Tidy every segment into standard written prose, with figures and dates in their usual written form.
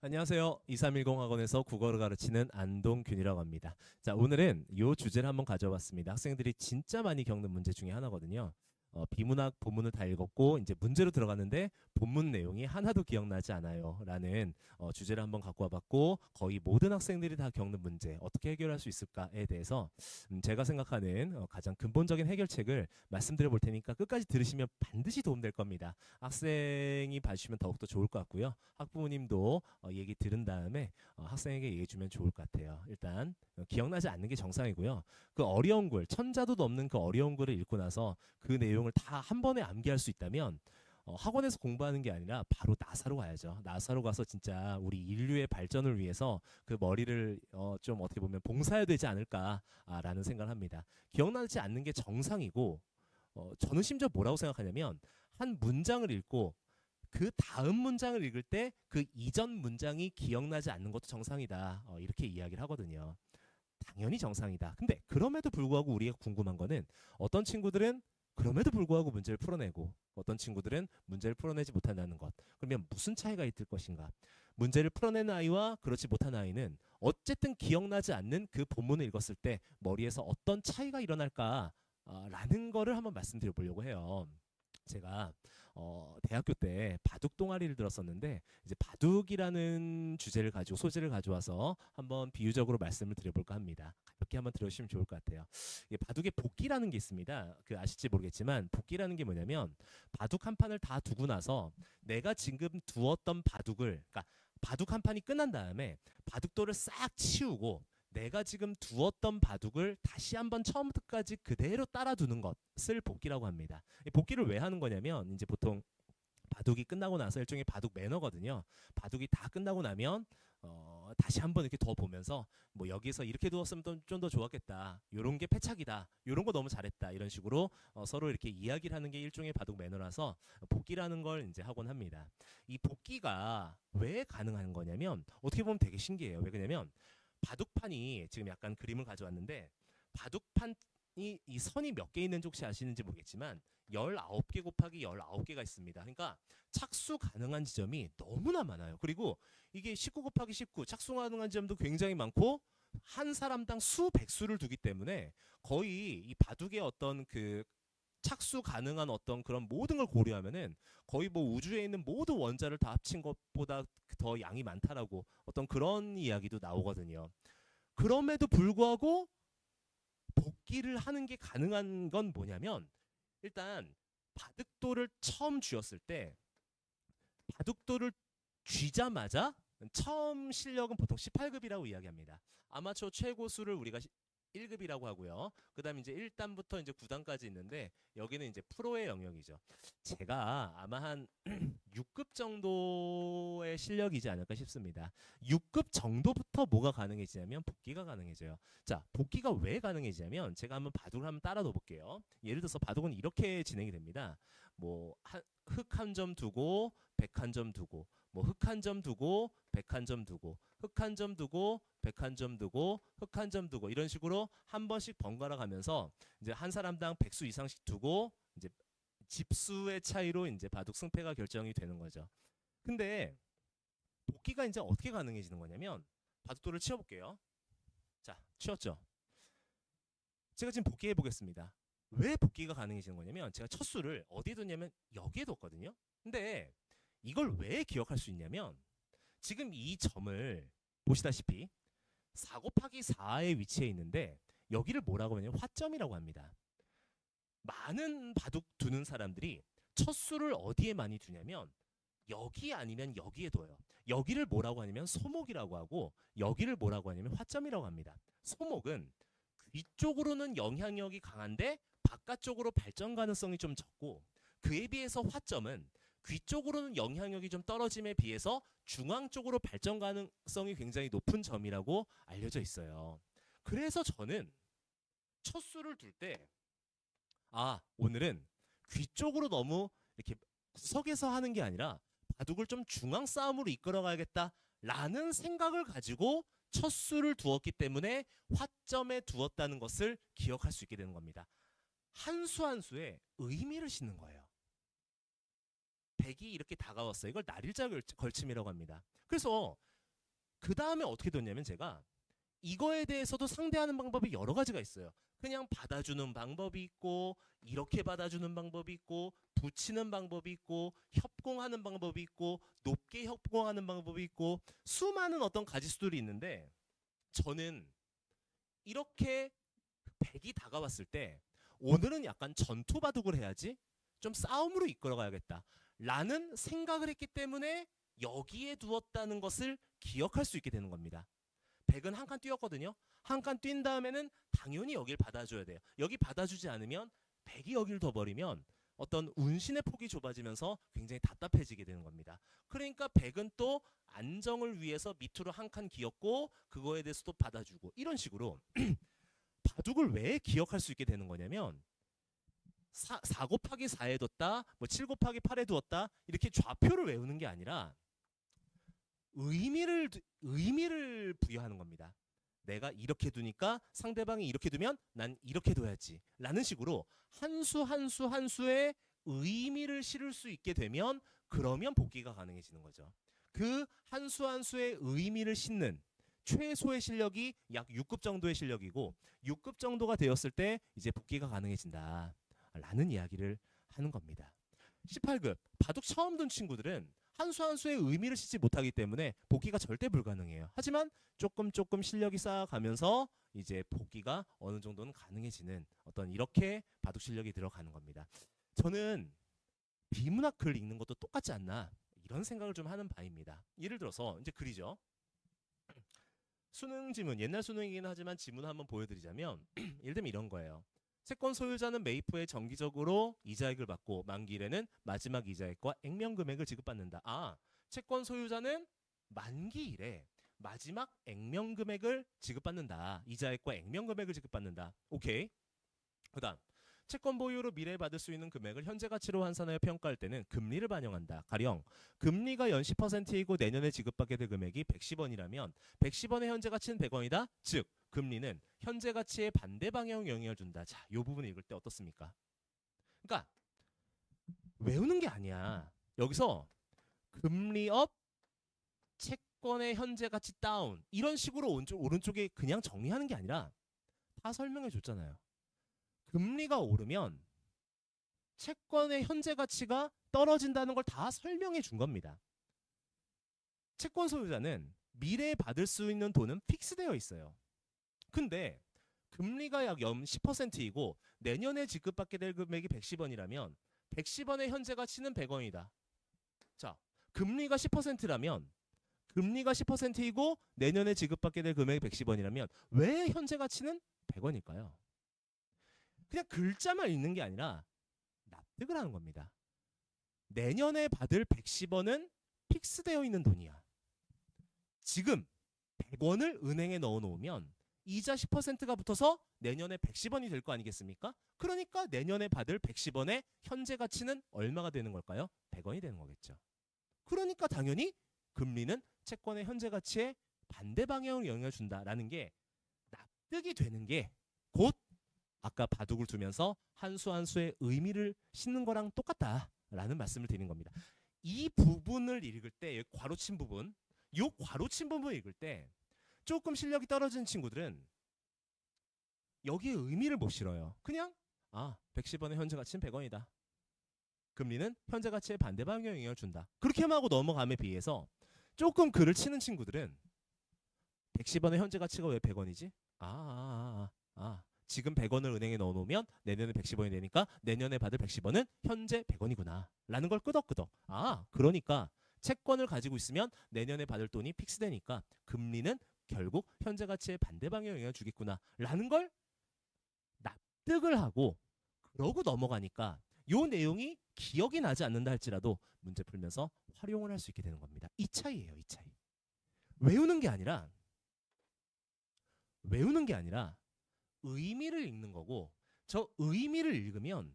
안녕하세요. 2310 학원에서 국어를 가르치는 안동균이라고 합니다. 자, 오늘은 이 주제를 한번 가져봤습니다. 학생들이 진짜 많이 겪는 문제 중에 하나거든요. 비문학 본문을 다 읽었고 이제 문제로 들어갔는데 본문 내용이 하나도 기억나지 않아요. 라는 주제를 한번 갖고 와봤고 거의 모든 학생들이 다 겪는 문제 어떻게 해결할 수 있을까에 대해서 제가 생각하는 가장 근본적인 해결책을 말씀드려 볼 테니까 끝까지 들으시면 반드시 도움될 겁니다. 학생이 봐주시면 더욱더 좋을 것 같고요. 학부모님도 얘기 들은 다음에 학생에게 얘기해 주면 좋을 것 같아요. 일단 기억나지 않는 게 정상이고요. 그 어려운 글, 천자도 넘는 그 어려운 글을 읽고 나서 그 내용을 다 한 번에 암기할 수 있다면 학원에서 공부하는 게 아니라 바로 나사로 가야죠. 나사로 가서 진짜 우리 인류의 발전을 위해서 그 머리를 좀 어떻게 보면 봉사해야 되지 않을까라는 생각을 합니다. 기억나지 않는 게 정상이고 저는 심지어 뭐라고 생각하냐면 한 문장을 읽고 그 다음 문장을 읽을 때 그 이전 문장이 기억나지 않는 것도 정상이다. 이렇게 이야기를 하거든요. 당연히 정상이다. 근데 그럼에도 불구하고 우리가 궁금한 거는 어떤 친구들은 그럼에도 불구하고 문제를 풀어내고 어떤 친구들은 문제를 풀어내지 못한다는 것. 그러면 무슨 차이가 있을 것인가? 문제를 풀어낸 아이와 그렇지 못한 아이는 어쨌든 기억나지 않는 그 본문을 읽었을 때 머리에서 어떤 차이가 일어날까? 라는 거를 한번 말씀드려 보려고 해요. 제가 대학교 때 바둑 동아리를 들었었는데 이제 바둑이라는 주제를 가지고 소재를 가져와서 한번 비유적으로 말씀을 드려볼까 합니다. 가볍게 한번 들어주시면 좋을 것 같아요. 이게 바둑에 복기라는 게 있습니다. 그 아실지 모르겠지만 복기라는 게 뭐냐면 바둑 한 판을 다 두고 나서 내가 지금 두었던 바둑을 그러니까 바둑 한 판이 끝난 다음에 바둑돌을 싹 치우고 내가 지금 두었던 바둑을 다시 한번 처음부터까지 그대로 따라두는 것을 복기라고 합니다. 이 복기를 왜 하는 거냐면 이제 보통 바둑이 끝나고 나서 일종의 바둑 매너거든요. 바둑이 다 끝나고 나면 다시 한번 이렇게 더 보면서 뭐 여기서 이렇게 두었으면 좀 더 좋았겠다. 요런 게 패착이다. 요런 거 너무 잘했다. 이런 식으로 서로 이렇게 이야기를 하는 게 일종의 바둑 매너라서 복기라는 걸 이제 하곤 합니다. 이 복기가 왜 가능한 거냐면 어떻게 보면 되게 신기해요. 왜 그러냐면 바둑판이 지금 약간 그림을 가져왔는데 바둑판이 이 선이 몇 개 있는지 혹시 아시는지 모르겠지만 19개 곱하기 19개가 있습니다. 그러니까 착수 가능한 지점이 너무나 많아요. 그리고 이게 19 곱하기 19 착수 가능한 지점도 굉장히 많고 한 사람당 수백수를 두기 때문에 거의 이 바둑의 어떤 그 착수 가능한 어떤 그런 모든 걸 고려하면은 거의 뭐 우주에 있는 모든 원자를 다 합친 것보다 더 양이 많다라고 어떤 그런 이야기도 나오거든요. 그럼에도 불구하고 복기를 하는 게 가능한 건 뭐냐면 일단 바둑돌을 처음 쥐었을 때 바둑돌을 쥐자마자 처음 실력은 보통 18급이라고 이야기합니다. 아마추어 최고수를 우리가 1급이라고 하고요. 그다음에 이제 1단부터 이제 9단까지 있는데 여기는 이제 프로의 영역이죠. 제가 아마 한 6급 정도의 실력이지 않을까 싶습니다. 6급 정도부터 뭐가 가능해지냐면 복기가 가능해져요. 자, 복기가 왜 가능해지냐면 제가 한번 바둑을 한번 따라 넣어볼게요. 예를 들어서 바둑은 이렇게 진행이 됩니다. 뭐 흑 한 점 두고 백 한 점 두고 뭐 흑 한 점 두고 백 한 점 두고 흑 한 점 두고 백 한 점 두고 흑 한 점 두고 이런 식으로 한 번씩 번갈아 가면서 이제 한 사람당 백수 이상씩 두고 이제 집수의 차이로 이제 바둑 승패가 결정이 되는 거죠. 근데 복기가 이제 어떻게 가능해지는 거냐면 바둑돌을 치워볼게요. 자, 치웠죠. 제가 지금 복기해 보겠습니다. 왜 복기가 가능해지는 거냐면 제가 첫 수를 어디에 뒀냐면 여기에 뒀거든요. 근데 이걸 왜 기억할 수 있냐면 지금 이 점을 보시다시피 4 곱하기 4의 위치에 있는데 여기를 뭐라고 하냐면 화점이라고 합니다. 많은 바둑 두는 사람들이 첫 수를 어디에 많이 두냐면 여기 아니면 여기에 둬요. 여기를 뭐라고 하냐면 소목이라고 하고 여기를 뭐라고 하냐면 화점이라고 합니다. 소목은 위쪽으로는 영향력이 강한데 바깥쪽으로 발전 가능성이 좀 적고 그에 비해서 화점은 귀 쪽으로는 영향력이 좀 떨어짐에 비해서 중앙 쪽으로 발전 가능성이 굉장히 높은 점이라고 알려져 있어요. 그래서 저는 첫 수를 둘 때 오늘은 귀 쪽으로 너무 이렇게 구석에서 하는 게 아니라 바둑을 좀 중앙 싸움으로 이끌어 가야겠다라는 생각을 가지고 첫 수를 두었기 때문에 화점에 두었다는 것을 기억할 수 있게 되는 겁니다. 한 수 한 수에 의미를 싣는 거예요. 백이 이렇게 다가왔어요. 이걸 날일자 걸침이라고 합니다. 그래서 그 다음에 어떻게 됐냐면 제가 이거에 대해서도 상대하는 방법이 여러 가지가 있어요. 그냥 받아주는 방법이 있고 이렇게 받아주는 방법이 있고 붙이는 방법이 있고 협공하는 방법이 있고 높게 협공하는 방법이 있고 수많은 어떤 가지수들이 있는데 저는 이렇게 백이 다가왔을 때 오늘은 약간 전투 바둑을 해야지 좀 싸움으로 이끌어가야겠다 라는 생각을 했기 때문에 여기에 두었다는 것을 기억할 수 있게 되는 겁니다. 백은 한 칸 뛰었거든요. 한 칸 뛴 다음에는 당연히 여길 받아줘야 돼요. 여기 받아주지 않으면 백이 여길 더 버리면 어떤 운신의 폭이 좁아지면서 굉장히 답답해지게 되는 겁니다. 그러니까 백은 또 안정을 위해서 밑으로 한 칸 기었고 그거에 대해서 또 받아주고 이런 식으로 바둑을 왜 기억할 수 있게 되는 거냐면 4 곱하기 4에 뒀다, 뭐 7 곱하기 8에 두었다 이렇게 좌표를 외우는 게 아니라 의미를 부여하는 겁니다. 내가 이렇게 두니까 상대방이 이렇게 두면 난 이렇게 둬야지 라는 식으로 한 수 한 수 한 수에 의미를 실을 수 있게 되면 그러면 복귀가 가능해지는 거죠. 그 한 수 한 수에 의미를 싣는 최소의 실력이 약 6급 정도의 실력이고 6급 정도가 되었을 때 이제 복귀가 가능해진다 라는 이야기를 하는 겁니다. 18급 바둑 처음 둔 친구들은 한 수 한 수의 의미를 싣지 못하기 때문에 복귀가 절대 불가능해요. 하지만 조금 실력이 쌓아가면서 이제 복귀가 어느 정도는 가능해지는 어떤 이렇게 바둑 실력이 들어가는 겁니다. 저는 비문학 글 읽는 것도 똑같지 않나 이런 생각을 좀 하는 바입니다. 예를 들어서 이제 글이죠. 수능 지문, 옛날 수능이긴 하지만 지문 한번 보여드리자면 예를 들면 이런 거예요. 채권 소유자는 매입 후에 정기적으로 이자액을 받고 만기일에는 마지막 이자액과 액면금액을 지급받는다. 아, 채권 소유자는 만기일에 마지막 액면금액을 지급받는다. 이자액과 액면금액을 지급받는다. 오케이. 그 다음 채권 보유로 미래에 받을 수 있는 금액을 현재 가치로 환산하여 평가할 때는 금리를 반영한다. 가령 금리가 연 10%이고 내년에 지급받게 될 금액이 110원이라면 110원의 현재 가치는 100원이다. 즉 금리는 현재 가치의 반대 방향 영향을 준다. 자, 이 부분 읽을 때 어떻습니까? 그러니까 외우는 게 아니야. 여기서 금리 업, 채권의 현재 가치 다운 이런 식으로 오른쪽에 그냥 정리하는 게 아니라 다 설명해 줬잖아요. 금리가 오르면 채권의 현재 가치가 떨어진다는 걸 다 설명해 준 겁니다. 채권 소유자는 미래에 받을 수 있는 돈은 픽스되어 있어요. 근데 금리가 약 10%이고 내년에 지급받게 될 금액이 110원이라면 110원의 현재 가치는 100원이다. 자, 금리가 10%라면 금리가 10%이고 내년에 지급받게 될 금액이 110원이라면 왜 현재 가치는 100원일까요? 그냥 글자만 읽는 게 아니라 납득을 하는 겁니다. 내년에 받을 110원은 픽스되어 있는 돈이야. 지금 100원을 은행에 넣어 놓으면 이자 10%가 붙어서 내년에 110원이 될 거 아니겠습니까? 그러니까 내년에 받을 110원의 현재 가치는 얼마가 되는 걸까요? 100원이 되는 거겠죠. 그러니까 당연히 금리는 채권의 현재 가치에 반대 방향으로 영향을 준다라는 게 납득이 되는 게 곧 아까 바둑을 두면서 한 수 한 수의 의미를 싣는 거랑 똑같다라는 말씀을 드리는 겁니다. 이 부분을 읽을 때 괄호친 부분, 이 괄호친 부분을 읽을 때 조금 실력이 떨어지는 친구들은 여기에 의미를 못 실어요. 그냥 110원의 현재 가치는 100원이다. 금리는 현재 가치의 반대 방향에 영향을 준다. 그렇게만 하고 넘어감에 비해서 조금 글을 치는 친구들은 110원의 현재 가치가 왜 100원이지? 지금 100원을 은행에 넣어놓으면 내년에 110원이 되니까 내년에 받을 110원은 현재 100원이구나 라는 걸 끄덕끄덕. 그러니까 채권을 가지고 있으면 내년에 받을 돈이 픽스되니까 금리는 결국 현재 가치의 반대 방향에 영향을 주겠구나 라는 걸 납득을 하고 그러고 넘어가니까 요 내용이 기억이 나지 않는다 할지라도 문제 풀면서 활용을 할 수 있게 되는 겁니다. 이 차이예요. 이 차이. 외우는 게 아니라 의미를 읽는 거고, 저 의미를 읽으면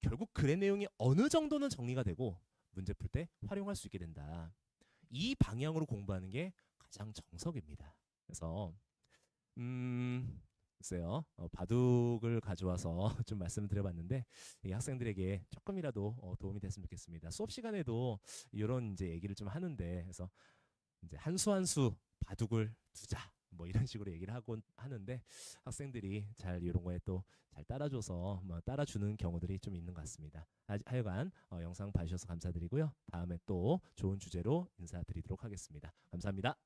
결국 글의 내용이 어느 정도는 정리가 되고 문제 풀 때 활용할 수 있게 된다. 이 방향으로 공부하는 게 가장 정석입니다. 그래서 글쎄요, 바둑을 가져와서 좀 말씀을 드려봤는데 이 학생들에게 조금이라도 도움이 됐으면 좋겠습니다. 수업 시간에도 이런 이제 얘기를 좀 하는데, 그래서 이제 한 수 한 수 바둑을 두자 뭐 이런 식으로 얘기를 하곤 하는데 학생들이 잘 이런 거에 또 잘 따라줘서 뭐 따라주는 경우들이 좀 있는 것 같습니다. 하여간 영상 봐주셔서 감사드리고요. 다음에 또 좋은 주제로 인사드리도록 하겠습니다. 감사합니다.